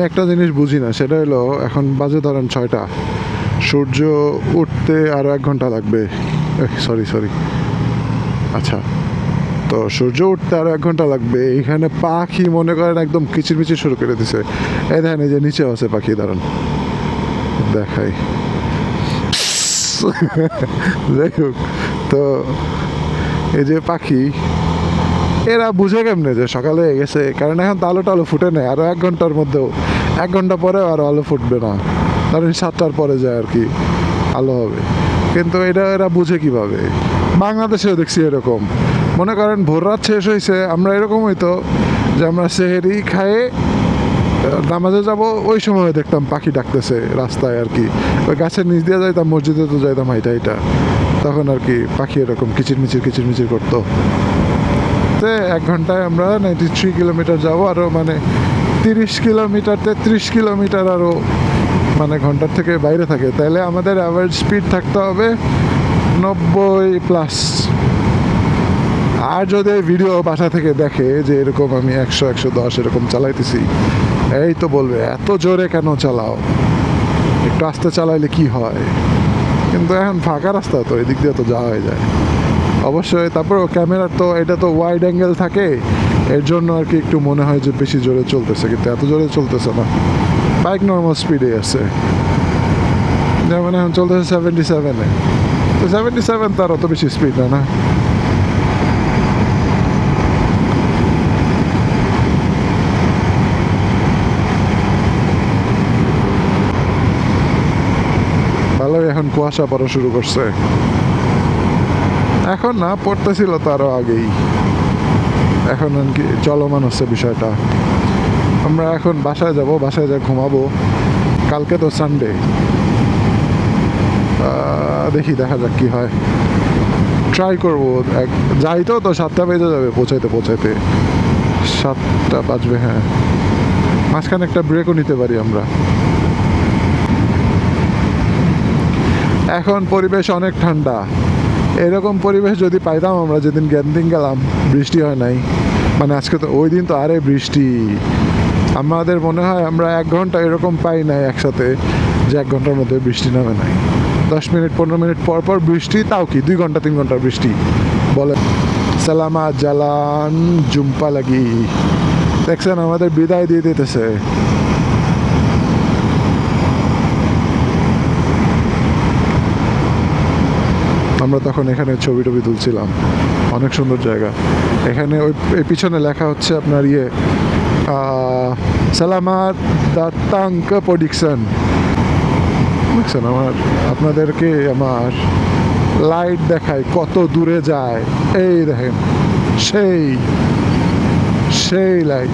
একটা জিনিস বুঝি না, সেটা হলো এখন বাজে ধরেন 6টা, সূর্য উঠতে আরও 1 ঘন্টা লাগবে। সরি, আচ্ছা, তো সূর্য উঠতে আরও 1 ঘন্টা লাগবে। এখানে পাখি মনে করেন একদম কিচিরমিচির শুরু করে দিছে। এই দেখেন, এই যে নিচে আছে পাখি, দাঁড়ান দেখাই। যাই হোক, তো এই যে পাখি, এরা বুঝে কেমনে যে সকালে হয়ে গেছে? কারণ এখন তো আলো টালো ফুটে নেই, আরও 1 ঘন্টার মধ্যেও, 1 ঘন্টা পরেও আরও আলো ফুটবে না, ধরেন 7টার পরে যায় আর কি আলো হবে। কিন্তু এটা এরা বুঝে কিভাবে? বাংলাদেশেও দেখছি এরকম, মনে করেন ভোর রাত শেষ হয়েছে, আমরা এরকম হইতো যে আমরা সেহেরি খায়ে নামাজে যাব, ওই সময় দেখতাম পাখি ডাকতেছে রাস্তায় আর কি, ওই গাছের নিচ দিয়ে যাইতাম, মসজিদে তো যাইতাম হাইটা হাইটা, তখন আর কি পাখি এরকম কিচিরমিচির করতো। 1 ঘন্টায় আমরা 93 কিলোমিটার যাবো, আরও মানে 30 কিলোমিটার 33 কিলোমিটার আরও মানে ঘন্টার থেকে বাইরে থাকে, তাহলে আমাদের অ্যাভারেজ স্পিড থাকতে হবে 90+। আর যদি ভিডিও বাসা থেকে দেখে যে এরকম আমি 100-110 এরকম চালাইতেছি, এই তো বলবে এত জোরে কেন চালাও, একটু আস্তে চালাইলে কি হয়? কিন্তু এখন ফাঁকা রাস্তা, তো এদিক দিয়ে তো যাওয়া হয়ে যায় অবশ্যই। তারপর ক্যামেরার তো এটা তো ওয়াইড অ্যাঙ্গেল থাকে, এর জন্য আর কি একটু মনে হয় যে বেশি জোরে চলতেছে, কিন্তু এত জোরে চলতেছে না, বাইক নর্মাল স্পিডে আছে। যেমন এখন চলতেছে 77-এ, তো 77 তার অত বেশি স্পিড না। ভালোই এখন কুয়াশা পড়া শুরু করছে, এখন না পড়তেছিল তো আরও আগেই, এখন আর কি চলমান হচ্ছে বিষয়টা। আমরা এখন বাসায় যাব, বাসায় যা ঘুমাবো, কালকে তো সানডে, দেখি দেখা যাক কি হয়, ট্রাই করবো। যাইতো তো 7টা বেজে যাবে পৌঁছাইতে 7টা বাজবে, হ্যাঁ, মাঝখানে একটা ব্রেকও নিতে পারি আমরা। এখন পরিবেশ অনেক ঠান্ডা, এরকম পরিবেশ যদি পাইতাম আমরা যেদিন গ্যান্দিং গেলাম, বৃষ্টি হয় নাই, মানে আজকে তো ওই দিন তো আরে বৃষ্টি, আমাদের মনে হয় আমরা 1 ঘন্টা এরকম পাই নাই একসাথে যে 1 ঘন্টার মধ্যে বৃষ্টি নামে নাই। 10 মিনিট 15 মিনিট পর পর বৃষ্টি, তাও কি 2 ঘন্টা 3 ঘন্টার বৃষ্টি বলে। সালামাত জালান জুম্পা লাগি, দেখছেন আমাদের বিদায় দিয়ে দিতেছে। আমরা তখন এখানে ছবি টবি তুলছিলাম, অনেক সুন্দর জায়গা। এখানে ওই পিছনে লেখা হচ্ছে আপনার সালামাত দাতাং কে প্রোডিকশন, দেখছেন আপনাদেরকে আমার লাইট দেখায় কত দূরে যায়, এই দেখেন সেই সেই লাইট।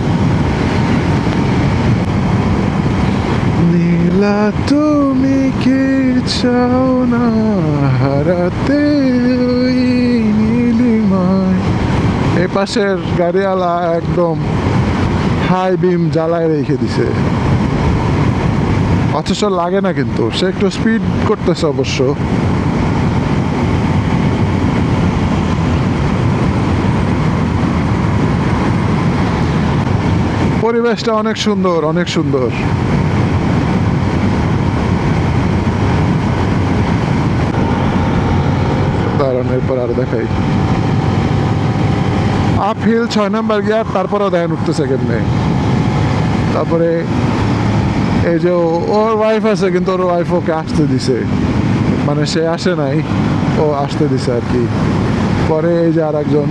নীলা তুমি কি চাও না হারাতে ওই নীলিমায়, এই পাশের গাড়িওয়ালা একদম হাই বিম জ্বালায় রেখে দিছে, অথচ লাগে না, কিন্তু সে একটু স্পিড করতেছে অবশ্য। পরিবেশটা অনেক সুন্দর, অনেক সুন্দর। দাঁড়ান, এরপর আরো দেখাই। আপহিল 6 নাম্বার গিয়ার, তারপরেও দেখেন উঠতেছে কেমনে। তারপরে এই যে ওর ওয়াইফ আছে, কিন্তু ওর ওয়াইফ ওকে আসতে দিছে, মানে সে আসে নাই, ও আসতে দিছে আর কি। পরে এই যে আর একজন,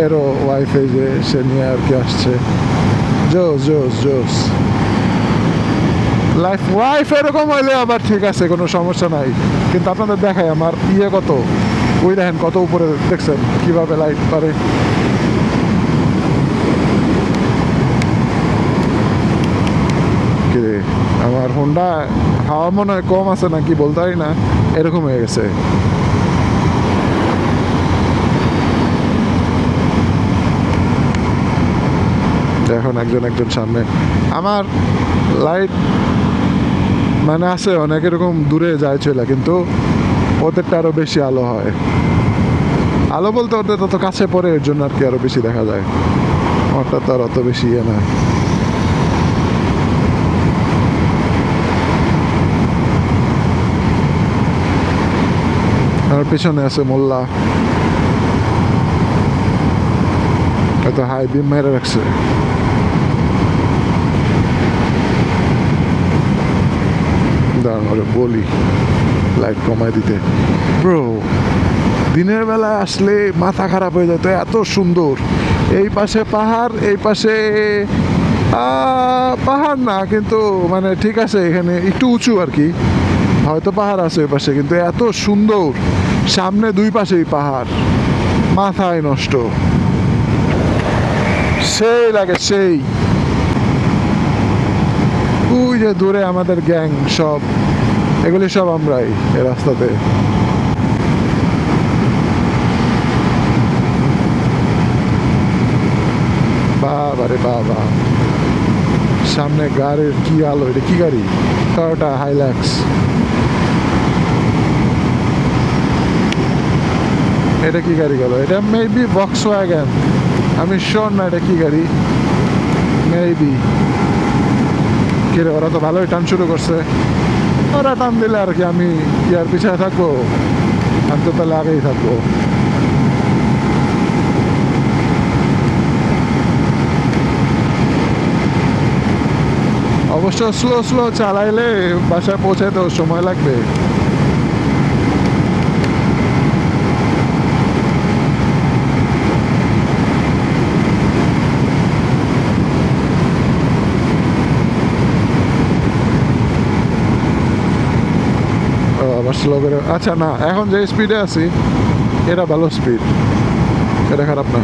এরও ওয়াইফ, এই যে সে নিয়ে আর কি আসছে। জোস জোস জোস লাইফ। ওয়াইফ এরকম হইলে আবার ঠিক আছে, কোনো সমস্যা নাই, কিন্তু আপনাদের দেখায় আমার কত, ওই দেখেন কত উপরে, দেখছেন কিভাবে লাইট পারে। আমার হোন্ডা হাওয়া মনে হয় কম আছে নাকি বলতে পারি না, এরকম হয়ে গেছে। এখন একজন সামনে, আমার লাইট মানে আছে অনেক এরকম দূরে যায় চলে, কিন্তু ওদেরটা আরো বেশি আলো হয়। আলো বলতে ওদের তত কাছে পড়ে, এর জন্য আর কি আরো বেশি দেখা যায়, আমারটা তো আর অত বেশি ইয়ে না। আর পিছনে আছে মোল্লা, এত হাই বিম মেরে রাখছে। দাঁড়ান ওরে বলি লাইট কমাই দিতে। ব্রো, দিনের বেলায় আসলে মাথা খারাপ হয়ে যেত, এত সুন্দর। এই পাশে পাহাড়, এই পাশে পাহাড় না, কিন্তু মানে ঠিক আছে, এখানে একটু উঁচু আর কি, হয়তো পাহাড় আছে ওই পাশে, কিন্তু এত সুন্দর। সামনে দুই পাশেই পাহাড়, মাথায় নষ্ট, সেই লাগে সেই। ওই যে দূরে আমাদের গ্যাং সব, এগুলি সব আমরাই এ রাস্তাতে। বাবা রে বাবা, সামনে গাড়ির কি আলো, এটা কি গাড়ি? Toyota Hilux. এটা কি গাড়ি গেল? এটা মেবি ভক্সওয়াগন, আমি শিওর না এটা কি গাড়ি, মেবি। কিরে, ওরা তো ভালোই টান শুরু করছে। ওরা টান দিলে আর কি আমি কি আর পিছনে থাকবো? আমি তো তাহলে আগেই থাকবো। অবশ্য স্লো স্লো চালাইলে বাসায় পৌঁছাতেও সময় লাগবে। আবার স্লো করে, আচ্ছা না, এখন যে স্পিডে আছি এটা ভালো স্পিড, এটা খারাপ না।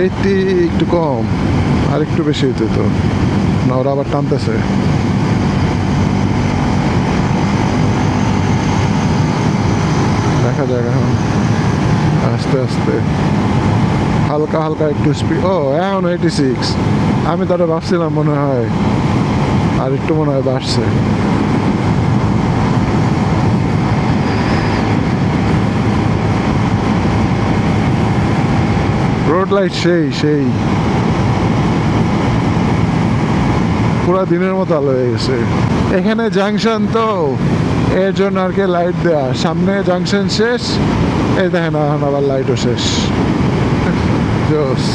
এইটি একটু কম, আর একটু বেশি হইতে তো না, ওরা আবার টানতেছে। দেখা যাক এখন, আস্তে আস্তে হালকা হালকা একটু স্পিড। ও এখন 86, আমি তাহলে ভাবছিলাম মনে হয় আর একটু মনে হয় বাড়ছে। রোড লাইট সেই সেই, পুরো দিনের মতো আলো হয়ে গেছে। এখানে জাংশন তো, এর জন্য আর কি লাইট দেয়া। সামনে জাংশন শেষ, এই দেখেন এখন আবার লাইটও শেষ। জোস।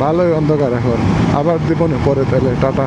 ভালোই অন্ধকার এখন, আবার দিব না পরে, তাহলে টাটা।